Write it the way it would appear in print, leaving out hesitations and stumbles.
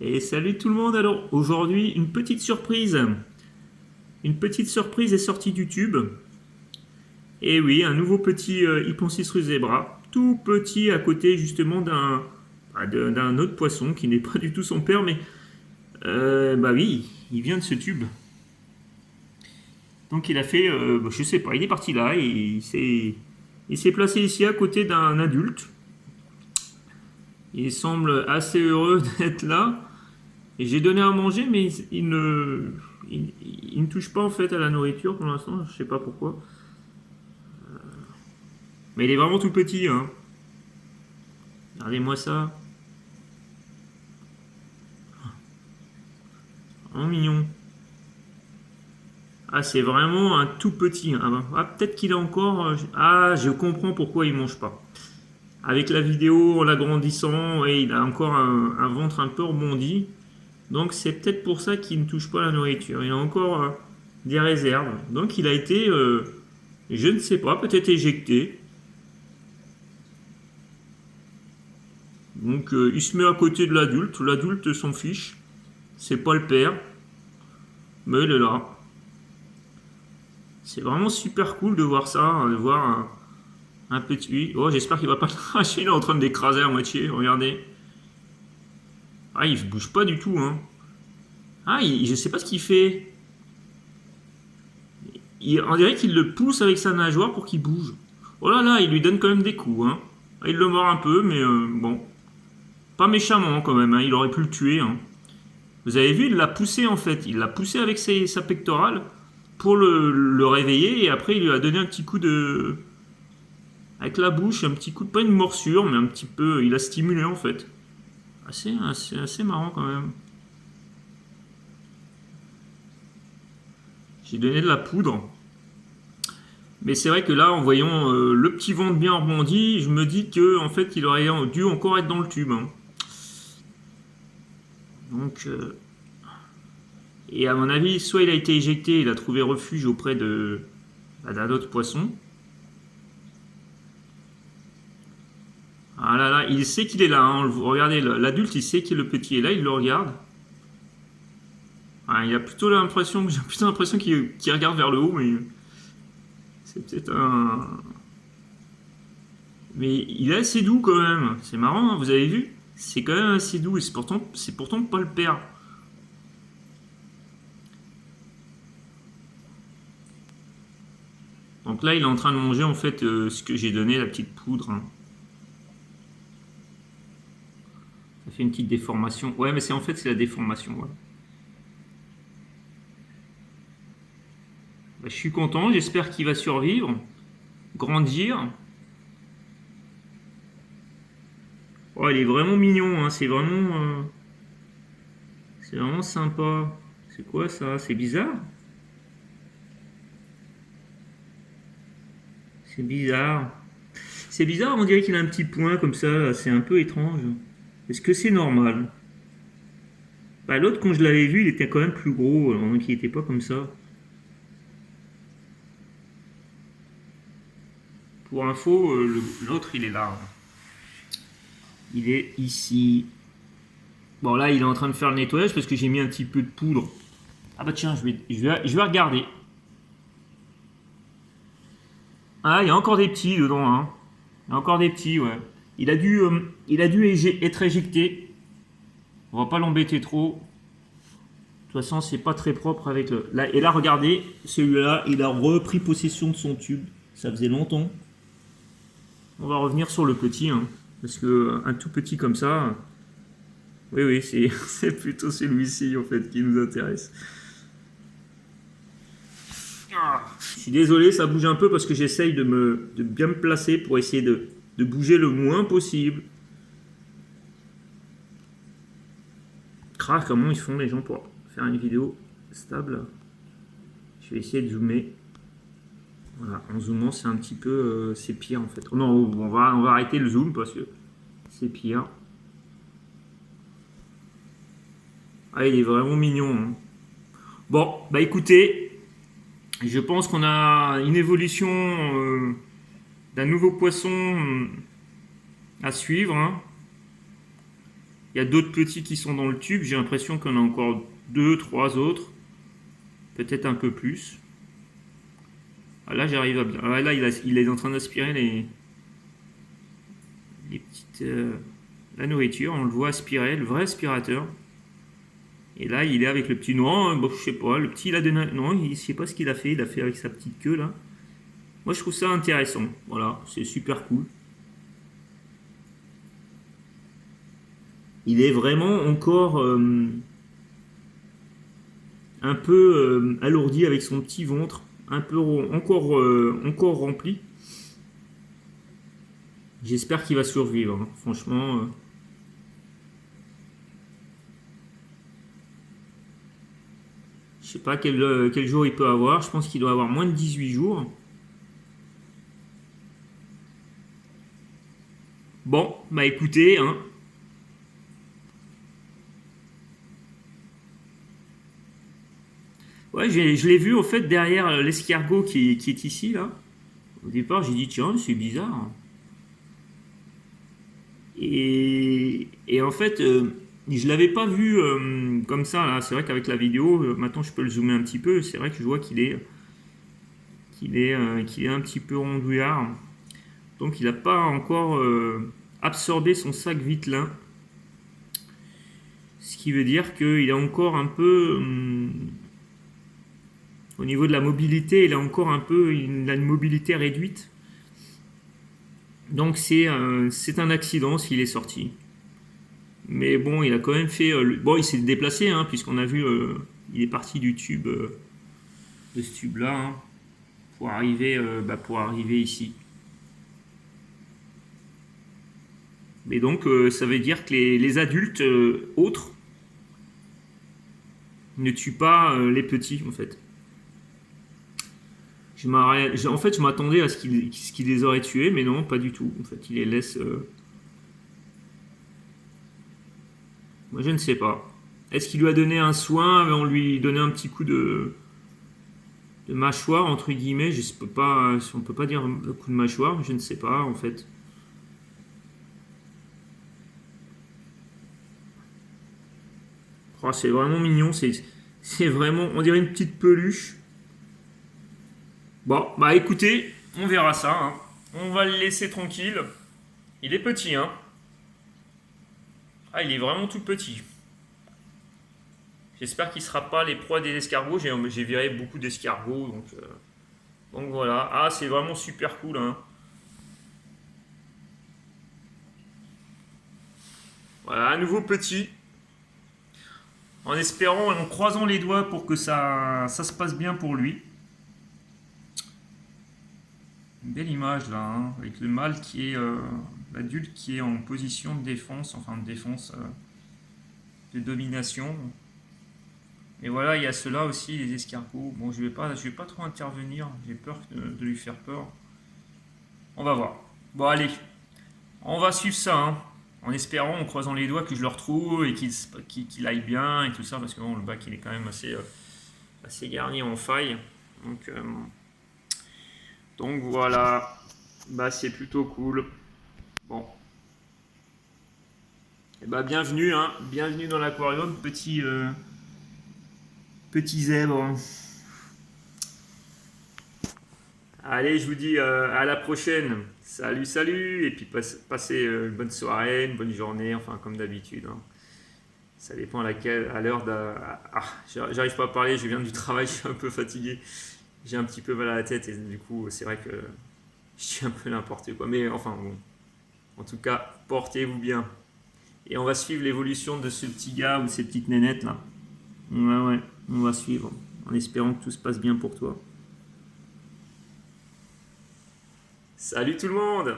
Et salut tout le monde, alors aujourd'hui une petite surprise. Une petite surprise est sortie du tube. Et oui, un nouveau petit Hypansis ruzebra, tout petit à côté justement d'un autre poisson qui n'est pas du tout son père, mais bah oui, il vient de ce tube. Donc il a fait, je sais pas, il est parti là et il s'est placé ici à côté d'un adulte. Il semble assez heureux d'être là. Et j'ai donné à manger, mais il ne touche pas en fait à la nourriture pour l'instant, je sais pas pourquoi. Mais il est vraiment tout petit, hein. Regardez-moi ça. Vraiment mignon. Ah, c'est vraiment un tout petit, hein. Ah, peut-être qu'il a encore. Ah, je comprends pourquoi il mange pas. Avec la vidéo, en l'agrandissant, et il a encore un ventre un peu rebondi. Donc c'est peut-être pour ça qu'il ne touche pas à la nourriture. Il a encore des réserves. Donc il a été, je ne sais pas, peut-être éjecté. Donc il se met à côté de l'adulte. L'adulte s'en fiche. C'est pas le père. Mais il est là. C'est vraiment super cool de voir ça, hein, de voir un petit. Oh, j'espère qu'il va pas le cracher. Il est en train de l'écraser à moitié. Regardez. Ah, il ne bouge pas du tout, hein. Ah, je sais pas ce qu'il fait. On dirait qu'il le pousse avec sa nageoire pour qu'il bouge. Oh là là, il lui donne quand même des coups, hein. Il le mord un peu, mais bon. Pas méchamment quand même, hein. Il aurait pu le tuer, hein. Vous avez vu, il l'a poussé en fait. Il l'a poussé avec sa pectorale pour le réveiller et après il lui a donné un petit coup de. Avec la bouche, un petit coup de. Pas une morsure, mais un petit peu. Il a stimulé en fait. Assez marrant quand même. J'ai donné de la poudre. Mais c'est vrai que là, en voyant le petit ventre bien rebondi, je me dis que en fait, il aurait dû encore être dans le tube, hein. Donc, et à mon avis, soit il a été éjecté, il a trouvé refuge auprès d'un autre poisson. Ah là là, il sait qu'il est là, hein. Regardez, l'adulte, il sait que le petit est là, il le regarde. Ah, il a plutôt l'impression, j'ai plutôt l'impression qu'il regarde vers le haut, mais c'est peut-être un. Mais il est assez doux quand même. C'est marrant, hein, vous avez vu? C'est quand même assez doux et c'est pourtant pas le père. Donc là, il est en train de manger en fait ce que j'ai donné, la petite poudre, hein. Ça fait une petite déformation. Ouais, mais c'est la déformation. Voilà. Bah, je suis content, j'espère qu'il va survivre, grandir. Oh, il est vraiment mignon, hein. C'est vraiment sympa. C'est quoi ça? C'est bizarre? C'est bizarre. C'est bizarre, on dirait qu'il a un petit point comme ça, c'est un peu étrange. Est-ce que c'est normal? Bah, l'autre, quand je l'avais vu, il était quand même plus gros, donc il n'était pas comme ça. Pour info, l'autre, il est là. Il est ici. Bon, là, il est en train de faire le nettoyage parce que j'ai mis un petit peu de poudre. Ah bah tiens, je vais regarder. Ah, il y a encore des petits dedans, hein. Il y a encore des petits, ouais. Il a dû être éjecté. On va pas l'embêter trop. De toute façon, c'est pas très propre avec le. Là, et là, regardez, celui-là, il a repris possession de son tube. Ça faisait longtemps. On va revenir sur le petit, hein, parce que un tout petit comme ça. Oui, oui, c'est plutôt celui-ci en fait qui nous intéresse. Je suis désolé, ça bouge un peu parce que j'essaye de bien me placer pour essayer de bouger le moins possible. Comment ils font les gens pour faire une vidéo stable? Je vais essayer de zoomer. Voilà, en zoomant, c'est un petit peu. C'est pire en fait. Oh non, on va arrêter le zoom parce que c'est pire. Ah, il est vraiment mignon, hein. Bon, bah écoutez, je pense qu'on a une évolution d'un nouveau poisson à suivre, hein. Il y a d'autres petits qui sont dans le tube. J'ai l'impression qu'on a encore 2, 3 autres. Peut-être un peu plus. Ah, là, j'arrive à bien. Ah, là, il est en train d'aspirer les petites, la nourriture. On le voit aspirer, le vrai aspirateur. Et là, il est avec le petit. Non, bon, je sais pas. Le petit, il a donné. Non, je sais pas ce qu'il a fait. Il a fait avec sa petite queue, là. Moi, je trouve ça intéressant. Voilà, c'est super cool. Il est vraiment encore un peu alourdi avec son petit ventre, un peu encore rempli. J'espère qu'il va survivre, hein. Franchement. Je sais pas quel jour il peut avoir. Je pense qu'il doit avoir moins de 18 jours. Bon, bah écoutez, hein. Ouais, je l'ai vu au fait derrière l'escargot qui est ici là. Au départ, j'ai dit tiens, c'est bizarre. Et en fait, je l'avais pas vu comme ça là. C'est vrai qu'avec la vidéo, maintenant je peux le zoomer un petit peu. C'est vrai que je vois qu'il est un petit peu rondouillard. Donc il n'a pas encore absorbé son sac vitelin. Ce qui veut dire qu'il est encore un peu au niveau de la mobilité, il a encore un peu une mobilité réduite. Donc c'est un accident s'il est sorti. Mais bon, il a quand même fait. Bon, il s'est déplacé, hein, puisqu'on a vu, il est parti du tube, de ce tube-là, hein, pour arriver ici. Mais donc, ça veut dire que les adultes autres ne tuent pas les petits, en fait. En fait, je m'attendais à ce qu'il les aurait tués, mais non, pas du tout. En fait, il les laisse. Moi, je ne sais pas. Est-ce qu'il lui a donné un soin en lui donnant un petit coup de mâchoire, entre guillemets? Je ne peux pas, on peut pas dire un coup de mâchoire, je ne sais pas, en fait. Oh, c'est vraiment mignon, c'est vraiment, on dirait une petite peluche. Bon, bah écoutez, on verra ça, hein. On va le laisser tranquille. Il est petit, hein. Ah, il est vraiment tout petit. J'espère qu'il ne sera pas les proies des escargots. J'ai viré beaucoup d'escargots, donc voilà. Ah, c'est vraiment super cool, hein. Voilà, à nouveau petit. En espérant, en croisant les doigts pour que ça se passe bien pour lui. Une belle image là, hein, avec le mâle qui est l'adulte qui est en position de défense, enfin de défense, de domination. Et voilà, il y a ceux-là aussi, les escargots. Bon, je vais pas trop intervenir, j'ai peur de lui faire peur. On va voir. Bon, allez, on va suivre ça, hein, en espérant, en croisant les doigts, que je le retrouve et qu'il aille bien et tout ça, parce que bon, le bac il est quand même assez garni en faille. Donc voilà, bah c'est plutôt cool. Bon, et bah bienvenue, hein, bienvenue dans l'aquarium, petit zèbre. Allez, je vous dis à la prochaine. Salut, salut, et puis passez une bonne soirée, une bonne journée, enfin comme d'habitude, hein. Ça dépend à l'heure de. Ah, j'arrive pas à parler, je viens du travail, je suis un peu fatigué. J'ai un petit peu mal à la tête et du coup, c'est vrai que je suis un peu n'importe quoi. Mais enfin, bon. En tout cas, portez-vous bien. Et on va suivre l'évolution de ce petit gars ou de ces petites nénettes là. Ouais, ouais, on va suivre. En espérant que tout se passe bien pour toi. Salut tout le monde!